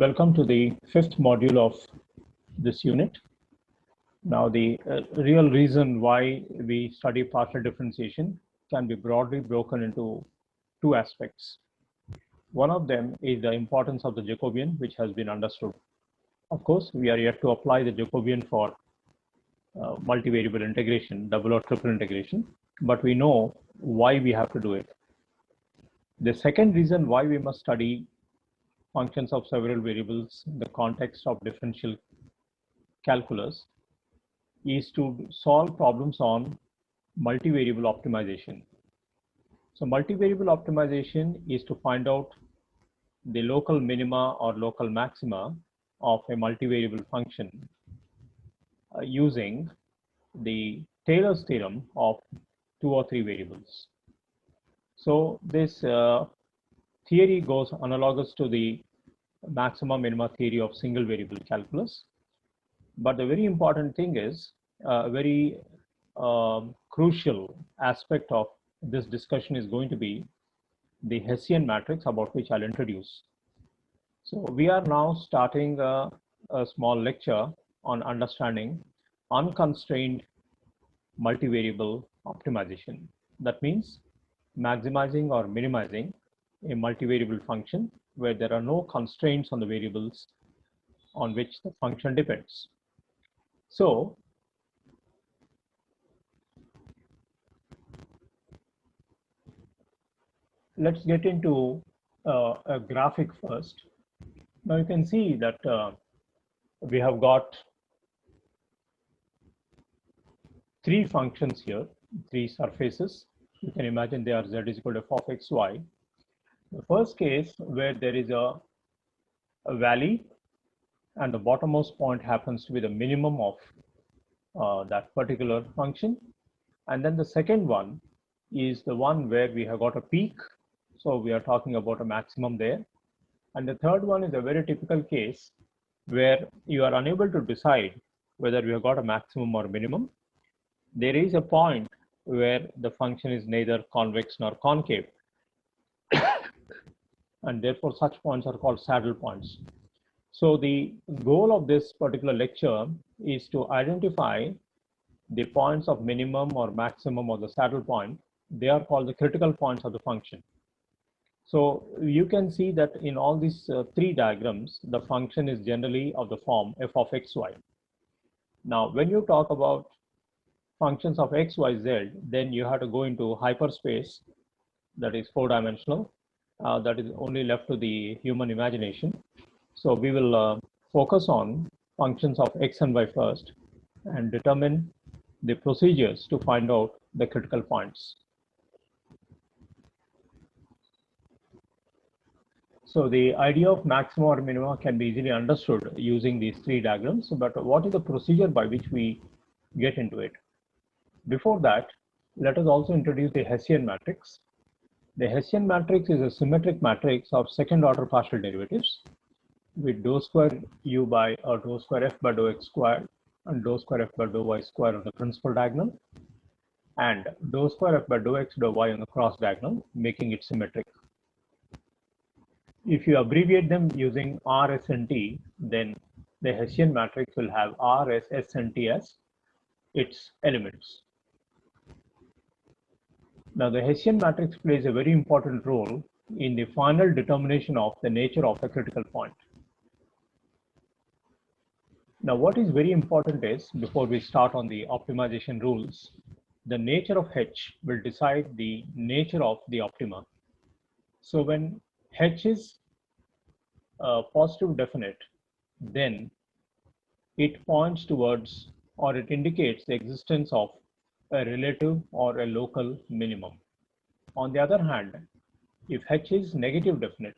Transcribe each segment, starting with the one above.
Welcome to the fifth module of this unit. Now, the real reason why we study partial differentiation can be broadly broken into two aspects. One of them is the importance of the Jacobian, which has been understood. Of course, we are yet to apply the Jacobian for multivariable integration, double or triple integration, but we know why we have to do it. The second reason why we must study functions of several variables in the context of differential calculus is to solve problems on multivariable optimization. So multivariable optimization is to find out the local minima or local maxima of a multivariable function using the Taylor's theorem of two or three variables. So this theory goes analogous to the maxima minima theory of single variable calculus. But the very important thing is a very crucial aspect of this discussion is going to be the Hessian matrix, about which I'll introduce. So we are now starting a small lecture on understanding unconstrained multivariable optimization. That means maximizing or minimizing a multivariable function where there are no constraints on the variables on which the function depends. So let's get into a graphic first. Now you can see that we have got three functions here, three surfaces. You can imagine they are z is equal to f of x, y. The first case where there is a valley and the bottommost point happens to be the minimum of that particular function. And then the second one is the one where we have got a peak. So we are talking about a maximum there. And the third one is a very typical case where you are unable to decide whether you have got a maximum or minimum. There is a point where the function is neither convex nor concave. And therefore, such points are called saddle points. So the goal of this particular lecture is to identify the points of minimum or maximum of the saddle point. They are called the critical points of the function. So you can see that in all these three diagrams, the function is generally of the form f of x, y. Now, when you talk about functions of x, y, z, then you have to go into hyperspace that is four-dimensional. That is only left to the human imagination. So we will focus on functions of x and y first and determine the procedures to find out the critical points. So the idea of maxima or minima can be easily understood using these three diagrams, but what is the procedure by which we get into it? Before that, let us also introduce the Hessian matrix. The Hessian matrix is a symmetric matrix of second order partial derivatives with dou square u by or dou square f by dou x squared and dou square f by dou y squared on the principal diagonal and dou square f by dou x dou y on the cross diagonal, making it symmetric. If you abbreviate them using R, S, and T, then the Hessian matrix will have R, S, S, and T as its elements. Now, the Hessian matrix plays a very important role in the final determination of the nature of the critical point. Now, what is very important is, before we start on the optimization rules, the nature of H will decide the nature of the optima. So when H is positive definite, then it points towards or it indicates the existence of a relative or a local minimum. On the other hand, if H is negative definite,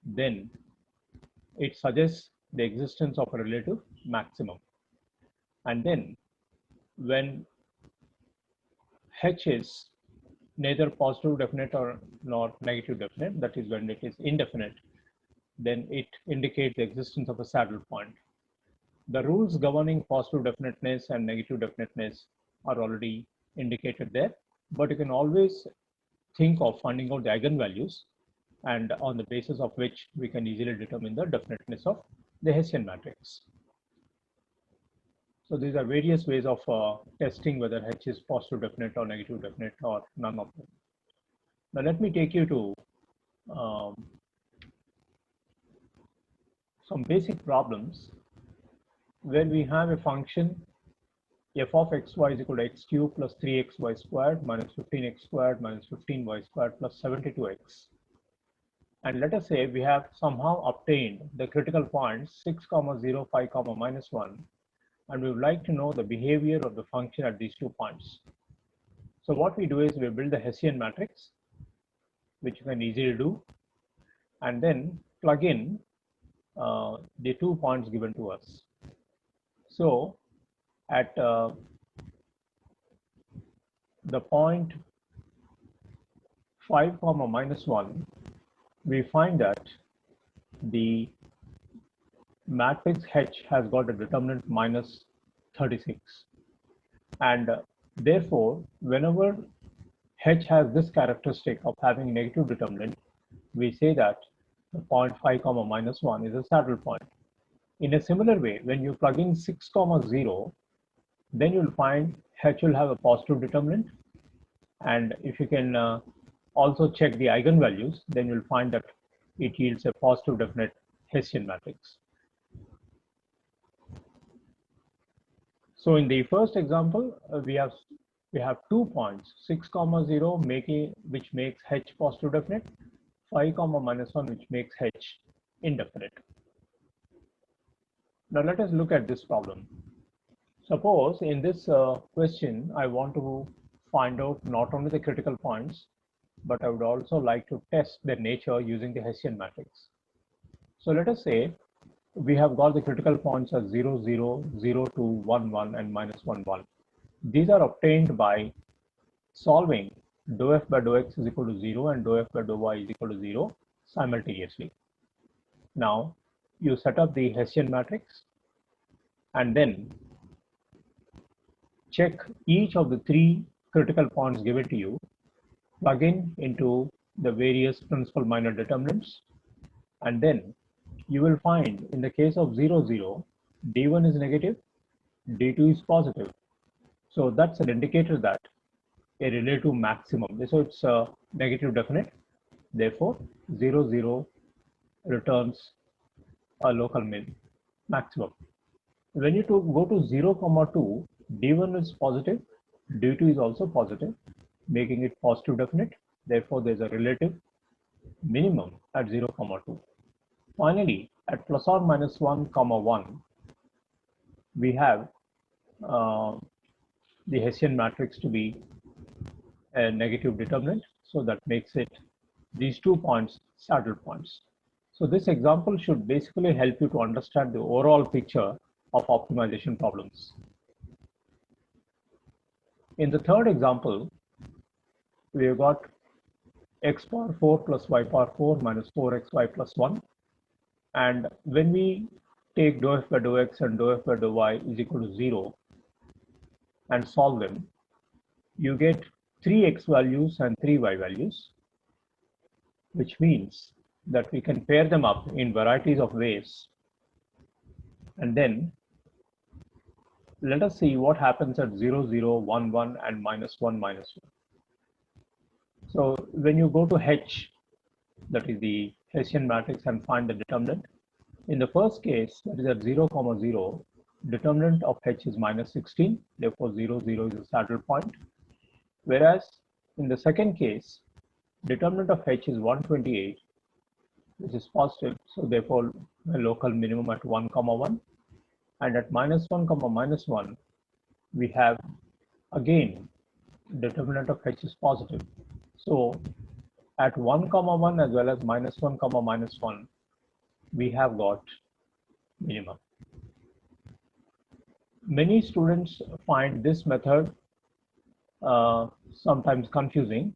then it suggests the existence of a relative maximum. And then when H is neither positive definite nor negative definite, that is when it is indefinite, then it indicates the existence of a saddle point. The rules governing positive definiteness and negative definiteness are already indicated there, but you can always think of finding out the eigenvalues and on the basis of which we can easily determine the definiteness of the Hessian matrix. So these are various ways of testing whether H is positive definite or negative definite or none of them. Now let me take you to some basic problems where we have a function f of xy is equal to x cubed plus 3xy squared minus 15x squared minus 15y squared plus 72x. And let us say we have somehow obtained the critical points 6, 0, 5, minus 1, and we would like to know the behavior of the function at these 2 points. So what we do is we build the Hessian matrix, which you can easily do, and then plug in the 2 points given to us. So at the point 5, minus 1, we find that the matrix H has got a determinant minus 36. And therefore, whenever H has this characteristic of having negative determinant, we say that the point 5, minus 1 is a saddle point. In a similar way, when you plug in 6, 0, then you'll find H will have a positive determinant. And if you can also check the eigenvalues, then you'll find that it yields a positive definite Hessian matrix. So in the first example, we have 2 points, 6, 0, which makes H positive definite, 5, minus 1, which makes H indefinite. Now let us look at this problem. Suppose in this question, I want to find out not only the critical points, but I would also like to test their nature using the Hessian matrix. So let us say we have got the critical points as 0, 0, 0, 2, 1, 1, and minus 1, 1. These are obtained by solving dou f by dou x is equal to 0 and dou f by dou y is equal to 0 simultaneously. Now you set up the Hessian matrix and then check each of the 3 critical points given to you, plug in into the various principal minor determinants, and then you will find in the case of 0, 0, d1 is negative, d2 is positive. So that's an indicator that a relative maximum. So it's a negative definite. Therefore, 0, 0 returns a local maximum. When you go to 0, 2, d1 is positive, d2 is also positive, making it positive definite. Therefore, there's a relative minimum at 0, 2. Finally, at plus or minus 1, 1, we have the Hessian matrix to be a negative determinant. So that makes it these 2 points saddle points. So this example should basically help you to understand the overall picture of optimization problems. In the third example, we have got x power 4 plus y power 4 minus 4xy plus 1. And when we take dou f by dou x and dou f by dou y is equal to 0 and solve them, you get 3 x values and 3 y values, which means that we can pair them up in varieties of ways. And then let us see what happens at 0, 0, 1, 1, and minus 1, minus 1. So when you go to H, that is the Hessian matrix, and find the determinant, in the first case, that is at 0, 0, determinant of H is minus 16, therefore 0, 0 is a saddle point. Whereas in the second case, determinant of H is 128, which is positive, so therefore a local minimum at 1, 1. And at minus 1, minus 1, we have again determinant of H is positive. So at 1, 1 as well as minus 1, minus 1, we have got minimum. Many students find this method sometimes confusing.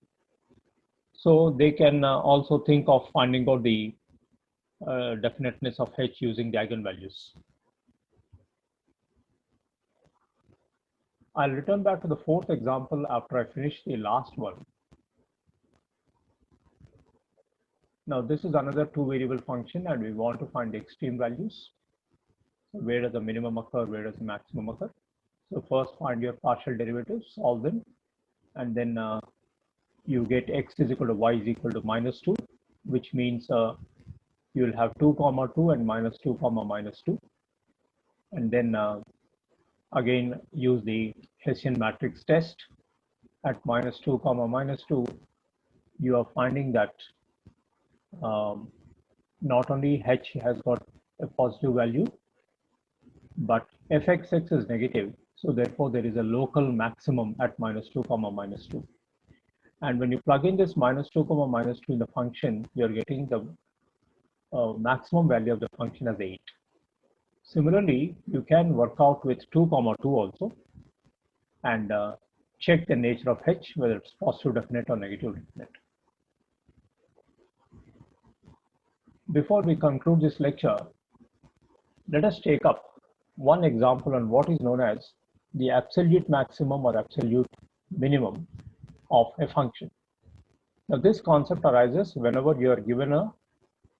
So they can also think of finding out the definiteness of H using the eigenvalues. I'll return back to the fourth example after I finish the last one. Now this is another two variable function and we want to find the extreme values. So where does the minimum occur, where does the maximum occur? So first find your partial derivatives, solve them, and then you get x is equal to y is equal to -2, which means you will have 2 comma 2 and -2 comma -2. And then again use the Hessian matrix test. At -2 comma -2, you are finding that not only h has got a positive value, but fxx is negative. So therefore there is a local maximum at -2 comma -2. And when you plug in this -2 comma -2 in the function, you're getting the maximum value of the function as 8. Similarly, you can work out with 2 comma 2 also and check the nature of h, whether it's positive definite or negative definite. Before we conclude this lecture, let us take up one example on what is known as the absolute maximum or absolute minimum of a function. Now, this concept arises whenever you are given a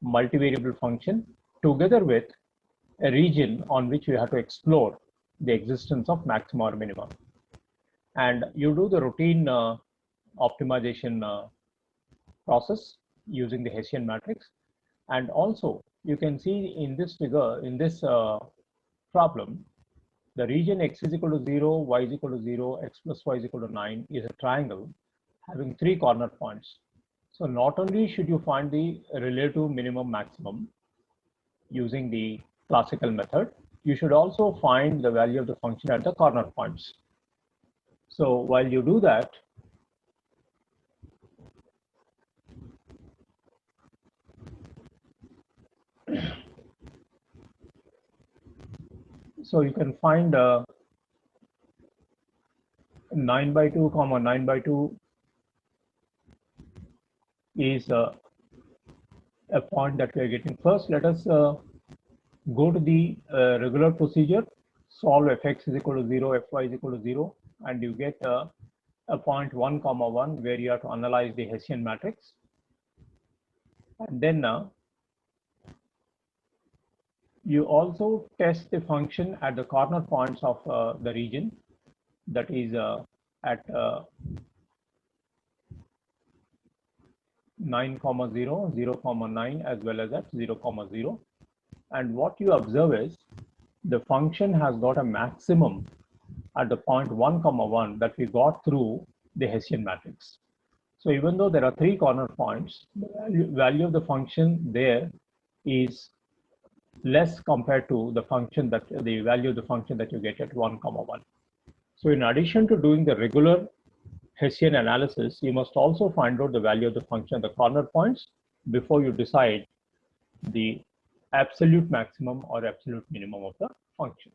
multivariable function together with a region on which you have to explore the existence of maxima or minima. And you do the routine optimization process using the Hessian matrix. And also, you can see in this figure, in this problem, the region x is equal to 0, y is equal to 0, x plus y is equal to 9 is a triangle having 3 corner points. So not only should you find the relative minimum maximum using the classical method, you should also find the value of the function at the corner points. So while you do that, so you can find 9 by 2 comma 9 by 2 is a point that we are getting. First, let us go to the regular procedure, solve fx is equal to 0, fy is equal to 0, and you get a point 1 comma 1 where you have to analyze the Hessian matrix. And then you also test the function at the corner points of the region, that is at 9 comma 0, 0 comma 9, as well as at 0 comma 0. And what you observe is the function has got a maximum at the point 1 comma 1 that we got through the Hessian matrix. So even though there are 3 corner points, the value of the function there is less compared to the function that the value of the function that you get at 1 comma 1. So in addition to doing the regular Hessian analysis, you must also find out the value of the function at the corner points before you decide the absolute maximum or absolute minimum of the function.